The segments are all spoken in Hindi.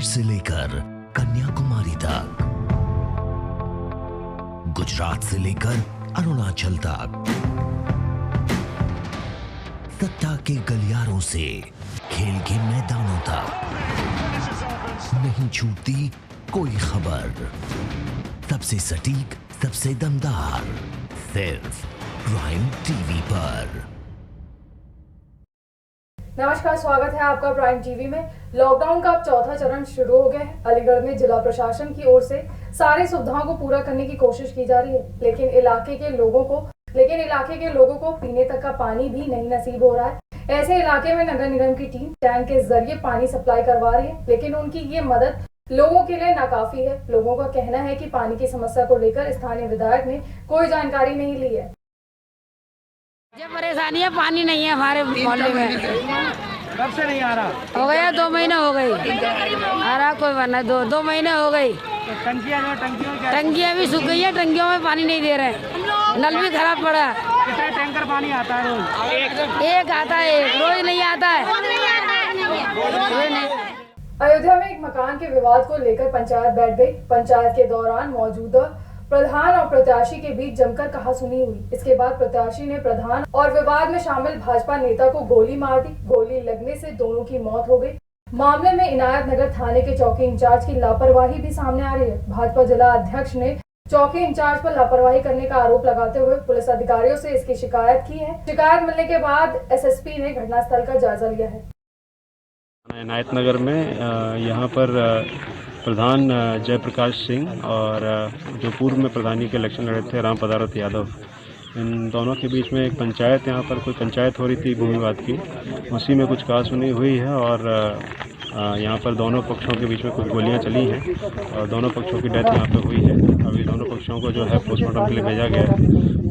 से लेकर कन्याकुमारी तक, गुजरात से लेकर अरुणाचल तक, सत्ता के गलियारों से खेल के मैदानों तक, नहीं छूटती कोई खबर। सबसे सटीक, सबसे दमदार, सिर्फ प्राइम टीवी पर। नमस्कार, स्वागत है आपका प्राइम टीवी में। लॉकडाउन का अब चौथा चरण शुरू हो गया है। अलीगढ़ में जिला प्रशासन की ओर से सारी सुविधाओं को पूरा करने की कोशिश की जा रही है, लेकिन इलाके के लोगों को पीने तक का पानी भी नहीं नसीब हो रहा है। ऐसे इलाके में नगर निगम की टीम टैंक के जरिए पानी सप्लाई करवा रही है, लेकिन उनकी ये मदद लोगों के लिए नाकाफी है। लोगों का कहना है कि पानी की समस्या को लेकर स्थानीय विधायक ने कोई जानकारी नहीं ली है। जो परेशानी है, पानी नहीं है हमारे मोहल्ले में। कब से नहीं आ रहा? हो गया 2 महीने हो गई। आ रहा कोई वरना 2 महीने हो गई। तो टंकियाँ भी सूख गई है, टंकियों में पानी नहीं दे रहे, नल भी खराब पड़ा। कितने टैंकर पानी आता है रोज? एक आता है, रोज नहीं आता है। अयोध्या में एक मकान के विवाद को लेकर पंचायत बैठ गई। पंचायत के दौरान मौजूदा प्रधान और प्रत्याशी के बीच जमकर कहासुनी हुई। इसके बाद प्रत्याशी ने प्रधान और विवाद में शामिल भाजपा नेता को गोली मार दी। गोली लगने से दोनों की मौत हो गई। मामले में इनायत नगर थाने के चौकी इंचार्ज की लापरवाही भी सामने आ रही है। भाजपा जिला अध्यक्ष ने चौकी इंचार्ज पर लापरवाही करने का आरोप लगाते हुए पुलिस अधिकारियों से इसकी शिकायत की है। शिकायत मिलने के बाद एसएसपी ने घटनास्थल का जायजा लिया है। इनायत नगर में यहाँ पर प्रधान जयप्रकाश सिंह और जो पूर्व में प्रधानी के इलेक्शन लड़े थे राम पदारथ यादव, इन दोनों के बीच में एक पंचायत, यहाँ पर कोई पंचायत हो रही थी भूमिवाद की, उसी में कुछ कहासुनी हुई है और यहाँ पर दोनों पक्षों के बीच में कुछ गोलियाँ चली हैं और दोनों पक्षों की डेथ यहाँ पर हुई है। अभी दोनों पक्षों को जो है पोस्टमार्टम के लिए भेजा गया है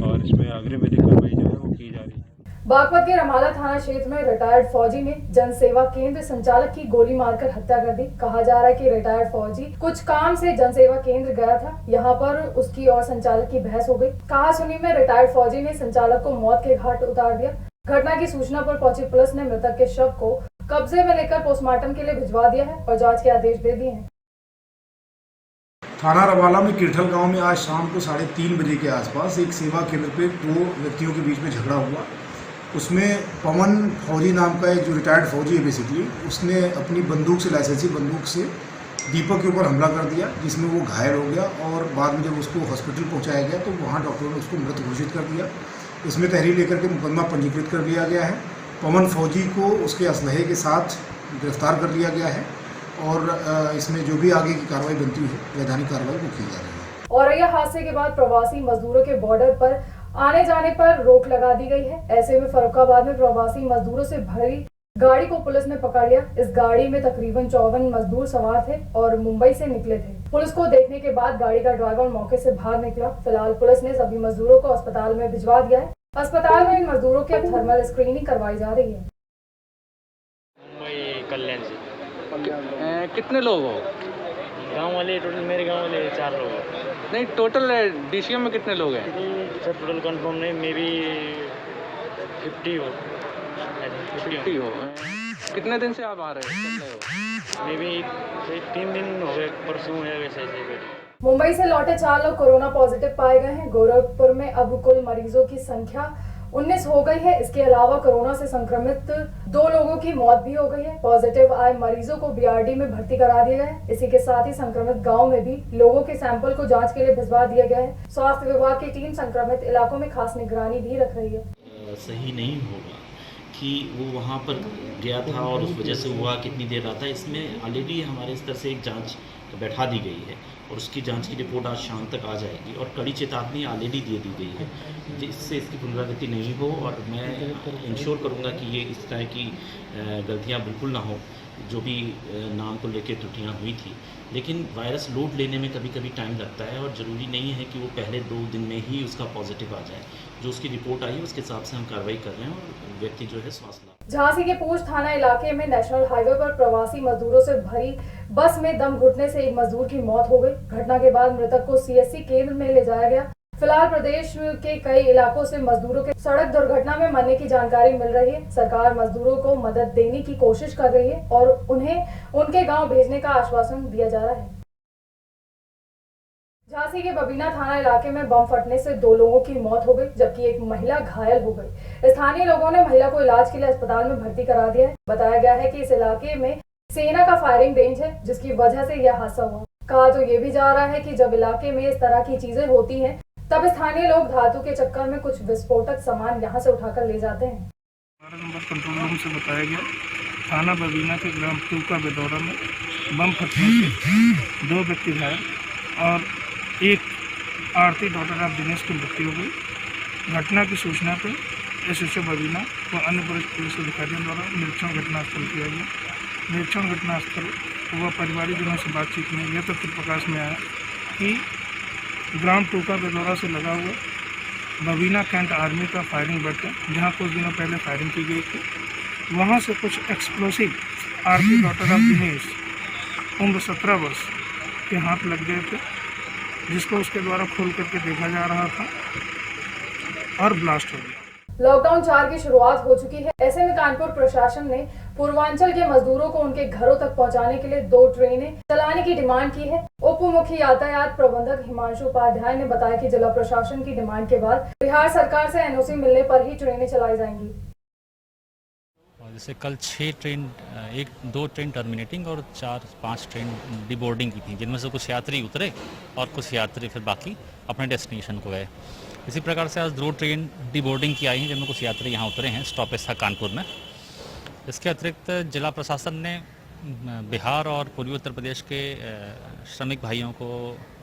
और इसमें अग्रिम विधिक कार्रवाई जो है वो की जा रही है। बागपत के रमाला थाना क्षेत्र में रिटायर्ड फौजी ने जनसेवा केंद्र संचालक की गोली मारकर हत्या कर दी। कहा जा रहा है कि रिटायर्ड फौजी कुछ काम से जनसेवा केंद्र गया था, यहाँ पर उसकी और संचालक की बहस हो गई। कहासुनी में रिटायर्ड फौजी ने संचालक को मौत के घाट उतार दिया। घटना की सूचना पर पहुंची पुलिस ने मृतक के शव को कब्जे में लेकर पोस्टमार्टम के लिए भिजवा दिया है और जाँच के आदेश दे दिए हैं। थाना रवाला में किरठल गांव में आज शाम को 3:30 बजे के आसपास एक सेवा केंद्र पे 2 व्यक्तियों के बीच में झगड़ा हुआ। उसमें पवन फौजी नाम का एक जो रिटायर्ड फौजी है बेसिकली, उसने अपनी बंदूक से, लाइसेंसी बंदूक से दीपक के ऊपर हमला कर दिया, जिसमें वो घायल हो गया और बाद में जब उसको हॉस्पिटल पहुंचाया गया तो वहां डॉक्टरों ने उसको मृत घोषित कर दिया। इसमें तहरीर लेकर के मुकदमा पंजीकृत कर दिया गया है। पवन फौजी को उसके असलहे के साथ गिरफ्तार कर लिया गया है और इसमें जो भी आगे की कार्रवाई बनती है, वैधानिक कार्रवाई वो की जा रही है। और यह हादसे के बाद प्रवासी मजदूरों के बॉर्डर पर आने जाने पर रोक लगा दी गई है। ऐसे में फर्रुखाबाद में प्रवासी मजदूरों से भरी गाड़ी को पुलिस ने पकड़ लिया। इस गाड़ी में तकरीबन 54 मजदूर सवार थे और मुंबई से निकले थे। पुलिस को देखने के बाद गाड़ी का ड्राइवर मौके से भाग निकला। फिलहाल पुलिस ने सभी मजदूरों को अस्पताल में भिजवा दिया है। अस्पताल में इन मजदूरों की थर्मल स्क्रीनिंग करवाई जा रही है। मुंबई कल्याण से। कितने लोग हो? गांव वाले टोटल, मेरे गांव वाले 4 लोग हैं। नहीं, टोटल डीसीएम में कितने लोग हैं? सर टोटल कंफर्म नहीं, मे बी 50 हो। 50 हो। कितने दिन से आप आ रहे हो? मे बी 3 दिन हो गए, परसों है वैसे ऐसे। मुंबई से लौटे 4 लोग कोरोना पॉजिटिव पाए गए हैं। गोरखपुर में अब कुल मरीजों की संख्या 19 हो गई है। इसके अलावा कोरोना से संक्रमित 2 लोगों की मौत भी हो गई है। पॉजिटिव आए मरीजों को बीआरडी में भर्ती करा दिया गया है। इसी के साथ ही संक्रमित गांव में भी लोगों के सैंपल को जांच के लिए भिजवा दिया गया है। स्वास्थ्य विभाग की टीम संक्रमित इलाकों में खास निगरानी भी रख रही है। सही नहीं होगा कि वो वहाँ पर गया था और उस वजह से हुआ, कितनी देर रहा था। इसमें ऑलरेडी हमारे स्तर से एक जांच बैठा दी गई है और उसकी जांच की रिपोर्ट आज शाम तक आ जाएगी और कड़ी चेतावनी ऑलरेडी दे दी गई है, जिससे इसकी पुनरावृत्ति नहीं हो। और मैं इंश्योर करूँगा कि ये इस तरह की गलतियाँ बिल्कुल ना हो, जो भी नाम को लेकर त्रुटियाँ हुई थी। लेकिन वायरस लोड लेने में कभी कभी टाइम लगता है और ज़रूरी नहीं है कि वो पहले 2 दिन में ही उसका पॉजिटिव आ जाए। जो उसकी रिपोर्ट आई है उसके हिसाब से हम कार्रवाई कर रहे हैं और व्यक्ति जो है स्वास्थ्य लाभ। झांसी के पूंछ थाना इलाके में नेशनल हाईवे पर प्रवासी मजदूरों से भरी बस में दम घुटने से एक मजदूर की मौत हो गई। घटना के बाद मृतक को सीएससी केंद्र में ले जाया गया। फिलहाल प्रदेश के कई इलाकों से मजदूरों के सड़क दुर्घटना में मरने की जानकारी मिल रही है। सरकार मजदूरों को मदद देने की कोशिश कर रही है और उन्हें उनके गांव भेजने का आश्वासन दिया जा रहा है। झांसी के बबीना थाना इलाके में बम फटने से 2 लोगों की मौत हो गई, जबकि एक महिला घायल हो गई। स्थानीय लोगों ने महिला को इलाज के लिए अस्पताल में भर्ती करा दिया है। बताया गया है कि इस इलाके में सेना का फायरिंग रेंज है, जिसकी वजह से यह हादसा हुआ। कहा तो ये भी जा रहा है कि जब इलाके में इस तरह की चीजें होती हैं, तब स्थानीय लोग धातु के चक्कर में कुछ विस्फोटक सामान यहाँ से उठाकर ले जाते हैं। 12 नंबर कंट्रोल रूम से बताया गया, थाना बबीना के ग्राम टूका बेदौरा में बम फटने से 2 व्यक्ति घायल और एक आरती डॉक्टर ऑफ दिनेश की मृत्यु हो गई। घटना की सूचना पर एसएसओ बबीना व अन्य वरिष्ठ पुलिस अधिकारियों द्वारा निरीक्षण घटनास्थल किया गया। निरीक्षण घटनास्थल व परिवारीजनों से बातचीत में यह तथ्य प्रकाश में आया कि ग्राम टूका बेदौरा से लगा हुआ बबीना कैंट आर्मी का फायरिंग बट है, जहाँ कुछ दिनों पहले फायरिंग की गई थी। वहाँ से कुछ explosive Aarti doctor of Dinesh उम्र 17 वर्ष के हाथ लग गए थे, जिसको उसके द्वारा खोल करके देखा जा रहा था और ब्लास्ट हो गया। लॉकडाउन 4 की शुरुआत हो चुकी है। ऐसे में कानपुर प्रशासन ने पूर्वांचल के मजदूरों को उनके घरों तक पहुंचाने के लिए 2 ट्रेनें चलाने की डिमांड की है। उप मुख्य यातायात प्रबंधक हिमांशु उपाध्याय ने बताया कि जिला प्रशासन की डिमांड के बाद बिहार सरकार से एनओसी मिलने पर ही ट्रेनें चलाई जाएंगी। जैसे कल 6 ट्रेन 2 ट्रेन टर्मिनेटिंग और 4-5 ट्रेन डिबोर्डिंग की थी, जिनमें से कुछ यात्री उतरे और कुछ यात्री फिर बाकी अपने डेस्टिनेशन को गए। इसी प्रकार से आज 2 ट्रेन डिबोर्डिंग की आई हैं, जिनमें कुछ यात्री यहाँ उतरे हैं स्टॉपेज था कानपुर में। इसके अतिरिक्त जिला प्रशासन ने बिहार और पूर्वी उत्तर प्रदेश के श्रमिक भाइयों को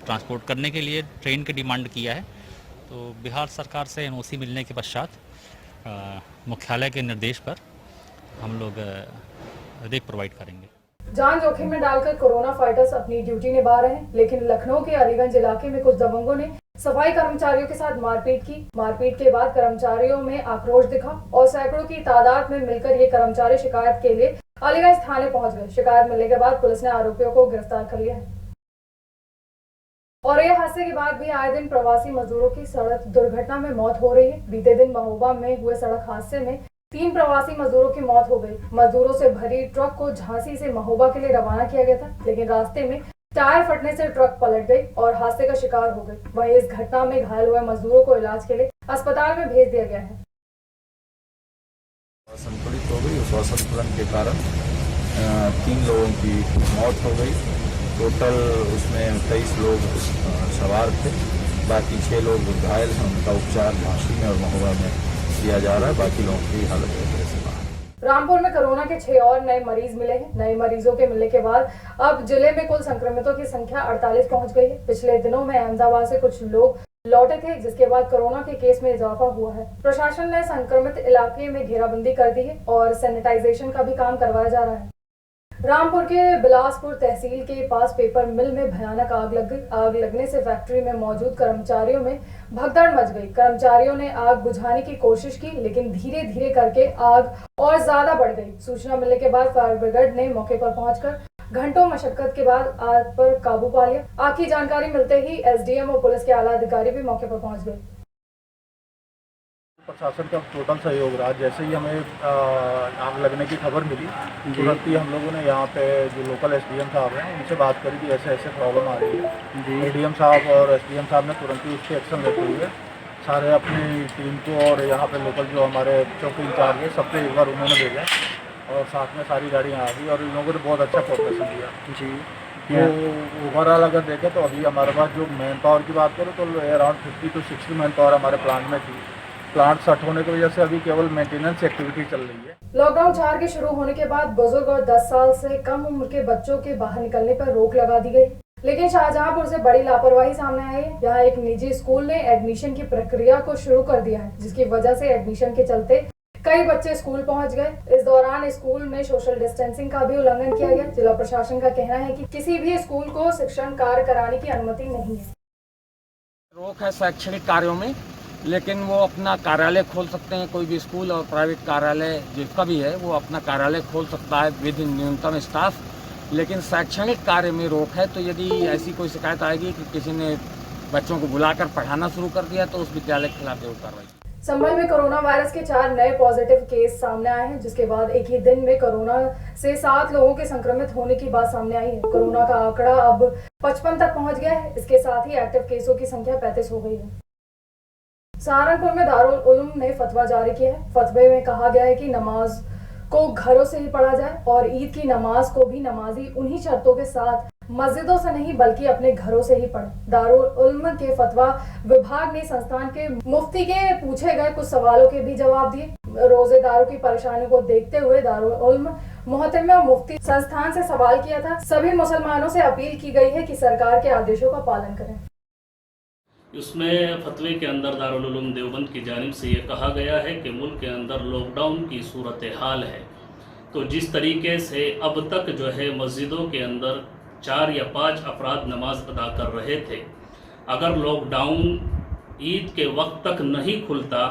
ट्रांसपोर्ट करने के लिए ट्रेन की डिमांड किया है। तो बिहार सरकार से एनओसी मिलने के पश्चात मुख्यालय के निर्देश पर हम लोग रेक प्रोवाइड करेंगे। जान जोखिम में डालकर कोरोना फाइटर्स अपनी ड्यूटी निभा रहे हैं, लेकिन लखनऊ के अलीगंज इलाके में कुछ दबंगों ने सफाई कर्मचारियों के साथ मारपीट की। मारपीट के बाद कर्मचारियों में आक्रोश दिखा और सैकड़ों की तादाद में मिलकर ये कर्मचारी शिकायत के लिए अलीगंज थाने पहुंच गए। शिकायत मिलने के बाद पुलिस ने आरोपियों को गिरफ्तार कर लिया है। और ये हादसे के बाद भी आए दिन प्रवासी मजदूरों की सड़क दुर्घटना में मौत हो रही है। बीते दिन महोबा में हुए सड़क हादसे में 3 प्रवासी मजदूरों की मौत हो गई। मजदूरों से भरी ट्रक को झांसी से महोबा के लिए रवाना किया गया था, लेकिन रास्ते में टायर फटने से ट्रक पलट गई और हादसे का शिकार हो गई। वहीं इस घटना में घायल हुए मजदूरों को इलाज के लिए अस्पताल में भेज दिया गया है। संतुलित हो गई, उस असंतुलन के कारण 3 लोगों की मौत हो गई। टोटल उसमें 23 लोग सवार थे, बाकी 6 लोग घायल हैं। उनका उपचार झांसी में और महोबा में किया जा रहा है। बाकी लोगों की हालत खतरे से बाहर। रामपुर में कोरोना के 6 और नए मरीज मिले हैं। नए मरीजों के मिलने के बाद अब जिले में कुल संक्रमितों की संख्या 48 पहुंच गई है। पिछले दिनों में अहमदाबाद से कुछ लोग लौटे थे, जिसके बाद कोरोना के केस में इजाफा हुआ है। प्रशासन ने संक्रमित इलाके में घेराबंदी कर दी है और सैनिटाइजेशन का भी काम करवाया जा रहा है। रामपुर के बिलासपुर तहसील के पास पेपर मिल में भयानक आग लग गई। आग लगने से फैक्ट्री में मौजूद कर्मचारियों में भगदड़ मच गई। कर्मचारियों ने आग बुझाने की कोशिश की, लेकिन धीरे धीरे करके आग और ज्यादा बढ़ गई। सूचना मिलने के बाद फायर ब्रिगेड ने मौके पर पहुंचकर घंटों मशक्कत के बाद आग पर काबू पा लिया। आग की जानकारी मिलते ही एसडीएम और पुलिस के आला अधिकारी भी मौके पर पहुंच गए। प्रशासन का टोटल सहयोग रहा। जैसे ही हमें आग लगने की खबर मिली, तुरंत ही हम लोगों ने यहाँ पे जो लोकल एसडीएम साहब हैं उनसे बात करी कि ऐसे ऐसे प्रॉब्लम आ रही है। एडीएम साहब और एसडीएम साहब ने तुरंत ही उसके एक्शन लेते हुए सारे अपनी टीम को और यहाँ पे लोकल जो हमारे चौकी इंचार्ज है सबसे एक बार उन्होंने भेजा और साथ में सारी गाड़ियाँ आ गई और इन लोगों ने बहुत अच्छा कोऑपरेशन दिया जी। तो ओवरऑल अगर देखें तो अभी हमारे पास जो मैन पावर की बात करें तो अराउंड 50 to 60 मैन पावर हमारे प्लांट में थी। प्लांट सेट होने की वजह से अभी केवल मेंटेनेंस एक्टिविटी चल रही है। लॉकडाउन 4 के शुरू होने के बाद बुजुर्ग और 10 साल से कम उम्र के बच्चों के बाहर निकलने पर रोक लगा दी गई, लेकिन शाहजहांपुर से बड़ी लापरवाही सामने आई है। यहाँ एक निजी स्कूल ने एडमिशन की प्रक्रिया को शुरू कर दिया है, जिसकी वजह से एडमिशन के चलते कई बच्चे स्कूल पहुंच गए। इस दौरान स्कूल में सोशल डिस्टेंसिंग का भी उल्लंघन किया गया। जिला प्रशासन का कहना है कि किसी भी स्कूल को शिक्षण कार्य कराने की अनुमति नहीं है। रोक है शैक्षणिक कार्यों में, लेकिन वो अपना कार्यालय खोल सकते हैं। कोई भी स्कूल और प्राइवेट कार्यालय जिसका भी है वो अपना कार्यालय खोल सकता है विद न्यूनतम स्टाफ, लेकिन शैक्षणिक कार्य में रोक है। तो यदि ऐसी कोई शिकायत आएगी कि किसी ने बच्चों को बुलाकर पढ़ाना शुरू कर दिया, तो उस विद्यालय के खिलाफ जरूर कार्रवाई। संभल में कोरोना वायरस के 4 नए पॉजिटिव केस सामने आए हैं, जिसके बाद एक ही दिन में कोरोना से 7 लोगों के संक्रमित होने की बात सामने आई है। कोरोना का आंकड़ा अब 55 तक पहुंच गया है। इसके साथ ही एक्टिव केसों की संख्या 35 हो गई है। सहारनपुर में दारुल उलूम ने फतवा जारी किया है। फतवे में कहा गया है कि नमाज को घरों से ही पढ़ा जाए और ईद की नमाज को भी नमाजी उन्हीं शर्तों के साथ मस्जिदों से नहीं बल्कि अपने घरों से ही पढ़े। दारुल उलूम के फतवा विभाग ने संस्थान के मुफ्ती के पूछे गए कुछ सवालों के भी जवाब दिए। रोजेदारों की परेशानी को देखते हुए दारुल उलूम मोहतरमा और मुफ्ती संस्थान से सवाल किया था। सभी मुसलमानों से अपील की गई है कि सरकार के आदेशों का पालन करें। उसमें फतवे के अंदर दारुल उलूम देवबंद की जानिब से ये कहा गया है कि मुल्क के अंदर लॉकडाउन की सूरत हाल है, तो जिस तरीके से अब तक जो है मस्जिदों के अंदर 4 या 5 अफराद नमाज अदा कर रहे थे, अगर लॉकडाउन ईद के वक्त तक नहीं खुलता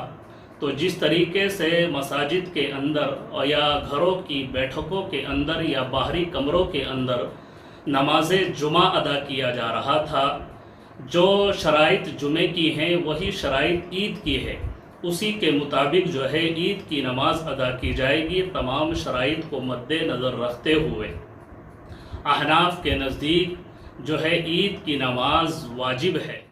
तो जिस तरीके से मसाजिद के अंदर या घरों की बैठकों के अंदर या बाहरी कमरों के अंदर नमाज जुमा अदा किया जा रहा था, जो शराइत जुमे की हैं वही शराइत ईद की है, उसी के मुताबिक जो है ईद की नमाज अदा की जाएगी। तमाम शराइत को मद्देनज़र रखते हुए अहनाफ के नज़दीक जो है ईद की नमाज वाजिब है।